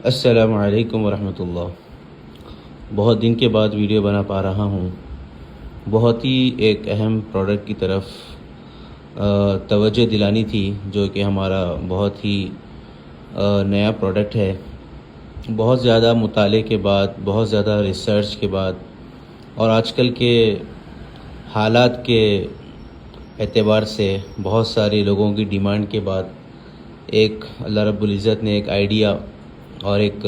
السلام علیکم ورحمۃ اللہ۔ بہت دن کے بعد ویڈیو بنا پا رہا ہوں۔ بہت ہی ایک اہم پروڈکٹ کی طرف توجہ دلانی تھی، جو کہ ہمارا بہت ہی نیا پروڈکٹ ہے۔ بہت زیادہ مطالعے کے بعد، بہت زیادہ ریسرچ کے بعد اور آج کل کے حالات کے اعتبار سے بہت سارے لوگوں کی ڈیمانڈ کے بعد ایک اللہ رب العزت نے ایک آئیڈیا اور ایک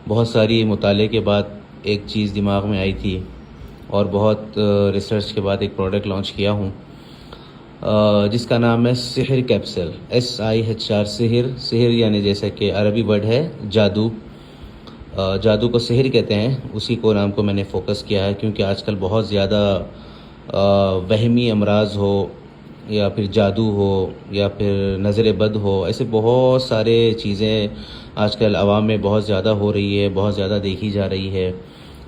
بہت ساری مطالعے کے بعد ایک چیز دماغ میں آئی تھی اور بہت ریسرچ کے بعد ایک پروڈکٹ لانچ کیا ہوں، جس کا نام ہے سحر کیپسول۔ SIHR سحر یعنی جیسا کہ عربی ورڈ ہے جادو۔ جادو کو سحر کہتے ہیں، اسی کو نام کو میں نے فوکس کیا ہے، کیونکہ آج کل بہت زیادہ وہمی امراض ہو یا پھر جادو ہو یا پھر نظر بد ہو، ایسے بہت سارے چیزیں آج کل عوام میں بہت زیادہ ہو رہی ہے، بہت زیادہ دیکھی جا رہی ہے۔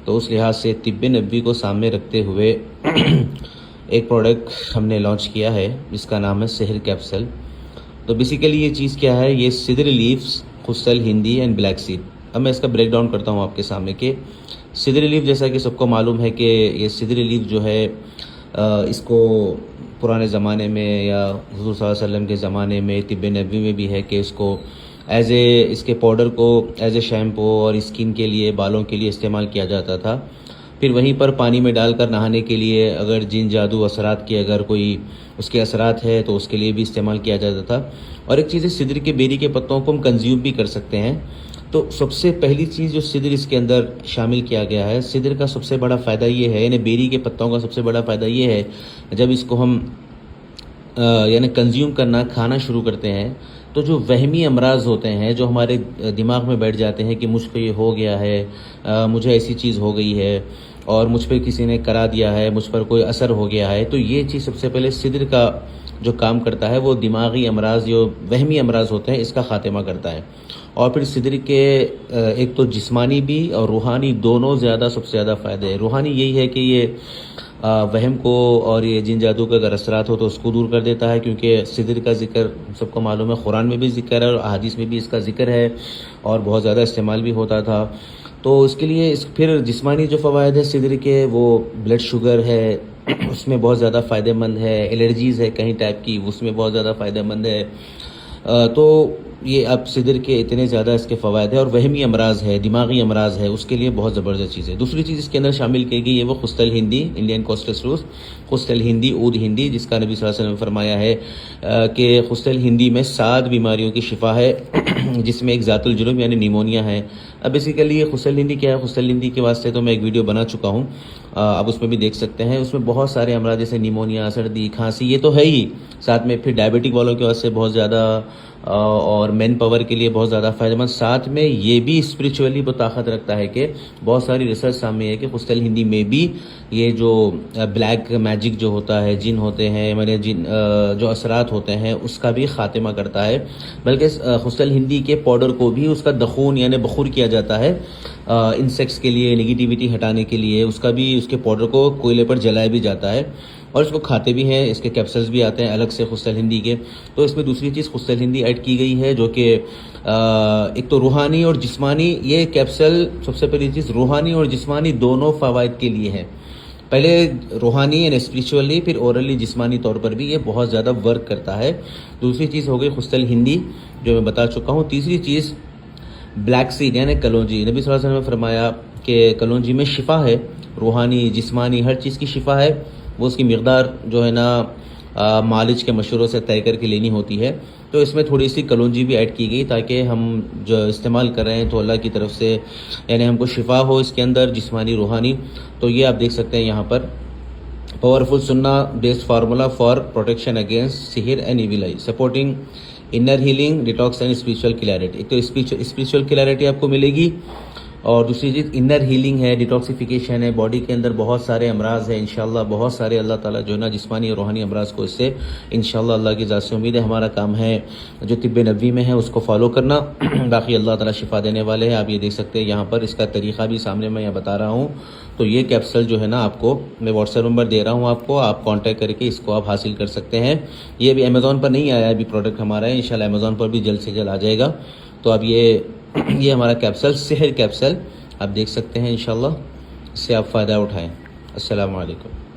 تو اس لحاظ سے طب نبوی کو سامنے رکھتے ہوئے ایک پروڈکٹ ہم نے لانچ کیا ہے، جس کا نام ہے سحر کیپسول۔ تو بیسیکلی یہ چیز کیا ہے؟ یہ سدر لیفز، خستل ہندی اینڈ بلیک سیڈ۔ اب میں اس کا بریک ڈاؤن کرتا ہوں آپ کے سامنے کہ سدر لیف، جیسا کہ سب کو معلوم ہے کہ یہ سدر لیف جو ہے، اس کو پرانے زمانے میں یا حضور صلی اللہ علیہ وسلم کے زمانے میں طب نبوی میں بھی ہے کہ اس کو اس کے پاؤڈر کو ایز اے شیمپو اور اسکن کے لیے، بالوں کے لیے استعمال کیا جاتا تھا۔ پھر وہیں پر پانی میں ڈال کر نہانے کے لیے، اگر جن جادو اثرات کے اگر کوئی اس کے اثرات ہے تو اس کے لیے بھی استعمال کیا جاتا تھا۔ اور ایک چیز ہے، سدر کے بیری کے پتوں کو ہم کنزیوم بھی کر سکتے ہیں۔ تو سب سے پہلی چیز جو سدر اس کے اندر شامل کیا گیا ہے، سدر کا سب سے بڑا فائدہ یہ ہے، یعنی بیری کے پتوں کا سب سے بڑا فائدہ یہ ہے، جب اس کو ہم یعنی کنزیوم کرنا، کھانا شروع کرتے ہیں، تو جو وہمی امراض ہوتے ہیں، جو ہمارے دماغ میں بیٹھ جاتے ہیں کہ مجھ پہ یہ ہو گیا ہے، مجھے ایسی چیز ہو گئی ہے اور مجھ پہ کسی نے کرا دیا ہے، مجھ پر کوئی اثر ہو گیا ہے، تو یہ چیز سب سے پہلے سدر کا جو کام کرتا ہے، وہ دماغی امراض، جو وہمی امراض ہوتے ہیں، اس کا خاتمہ کرتا ہے۔ اور پھر سدر کے ایک تو جسمانی بھی اور روحانی دونوں سب سے زیادہ فائدے ہیں۔ روحانی یہی ہے کہ یہ وہم کو اور یہ جن جادو کے اگر اثرات ہو تو اس کو دور کر دیتا ہے، کیونکہ سدر کا ذکر سب کو معلوم ہے، قرآن میں بھی ذکر ہے اور احادیث میں بھی اس کا ذکر ہے اور بہت زیادہ استعمال بھی ہوتا تھا۔ تو اس کے لیے پھر جسمانی جو فوائد ہے سدر کے، وہ بلڈ شوگر ہے، اس میں بہت زیادہ فائدہ مند ہے۔ الرجیز ہے کہیں ٹائپ کی، اس میں بہت زیادہ فائدہ مند ہے۔ تو یہ اب سدر کے اتنے زیادہ اس کے فوائد ہیں، اور وہمی امراض ہے، دماغی امراض ہے، اس کے لیے بہت زبردست چیز ہے۔ دوسری چیز اس کے اندر شامل کی گئی ہے وہ خستل ہندی، انڈین کوسٹس روس، خستل ہندی، عود ہندی، جس کا نبی صلی اللہ علیہ وسلم نے فرمایا ہے کہ خستل ہندی میں 7 بیماریوں کی شفا ہے، جس میں ایک ذات الجنوب یعنی نیمونیا ہے۔ اب بیسیکلی یہ خستل ہندی کیا ہے؟ خستل ہندی کے واسطے تو میں ایک ویڈیو بنا چکا ہوں، اب اس میں بھی دیکھ سکتے ہیں۔ اس میں بہت سارے امراض جیسے نیمونیا، سردی، کھانسی، یہ تو ہے ہی، ساتھ میں پھر ڈائبٹک والوں کے واسطے بہت زیادہ اور مین پاور کے لیے بہت زیادہ فائدہ مند، ساتھ میں یہ بھی اسپریچولی وہ طاقت رکھتا ہے کہ بہت ساری ریسرچ سامنے ہے کہ خستل ہندی میں بھی یہ جو بلیک میجک جو ہوتا ہے، جن ہوتے ہیں، یعنی جن جو اثرات ہوتے ہیں، اس کا بھی خاتمہ کرتا ہے۔ بلکہ خستل ہندی کے پاؤڈر کو بھی اس کا دخون یعنی بخور کیا جاتا ہے انسیکٹس کے لیے، نگیٹیوٹی ہٹانے کے لیے، اس کے پاؤڈر کو کوئلے پر جلایا بھی جاتا ہے اور اس کو کھاتے بھی ہیں۔ اس کے کیپسولز بھی آتے ہیں الگ سے خستل ہندی کے۔ تو اس میں دوسری چیز خستل ہندی ایڈ کی گئی ہے، جو کہ ایک تو روحانی اور جسمانی، یہ کیپسول سب سے پہلی چیز روحانی اور جسمانی دونوں فوائد کے لیے ہے۔ پہلے روحانی یعنی اسپریچولی، پھر اورلی جسمانی طور پر بھی یہ بہت زیادہ ورک کرتا ہے۔ دوسری چیز ہو گئی خستل ہندی، جو میں بتا چکا ہوں۔ تیسری چیز بلیک سیڈ یعنی کلونجی۔ نبی صلی اللہ علیہ وسلم نے فرمایا کہ کلونجی میں شفا ہے، روحانی جسمانی ہر چیز کی شفا ہے۔ وہ اس کی مقدار جو ہے نا مالج کے مشوروں سے طے کر کے لینی ہوتی ہے۔ تو اس میں تھوڑی سی کلونجی بھی ایڈ کی گئی تاکہ ہم جو استعمال کر رہے ہیں تو اللہ کی طرف سے یعنی ہم کو شفا ہو اس کے اندر، جسمانی روحانی۔ تو یہ آپ دیکھ سکتے ہیں یہاں پر، پاورفل سننا based formula for protection against سحر and evil eye, supporting inner healing, detox and spiritual clarity. ایک تو اسپریچول کلیئرٹی آپ کو ملے گی، اور دوسری چیز انر ہیلنگ ہے، ڈیٹاکسیفیکیشن ہے، باڈی کے اندر بہت سارے امراض ہیں، انشاءاللہ بہت سارے اللہ تعالیٰ جو ہے نا جسمانی اور روحانی امراض کو اس سے انشاءاللہ اللہ کی ذات سے امید ہے۔ ہمارا کام ہے جو طب نبوی میں ہے اس کو فالو کرنا، باقی اللہ تعالیٰ شفا دینے والے ہیں۔ آپ یہ دیکھ سکتے ہیں یہاں پر اس کا طریقہ بھی سامنے میں بتا رہا ہوں۔ تو یہ کیپسول جو ہے نا آپ کو میں واٹس ایپ نمبر دے رہا ہوں، آپ کانٹیکٹ کر کے اس کو آپ حاصل کر سکتے ہیں۔ یہ بھی امیزون پر نہیں آیا ابھی پروڈکٹ ہمارا ہے، انشاءاللہ امیزون پر بھی جلد سے جلد آ جائے گا۔ تو اب یہ یہ ہمارا کیپسل سحر کیپسل آپ دیکھ سکتے ہیں انشاءاللہ، اس سے آپ فائدہ اٹھائیں۔ السلام علیکم۔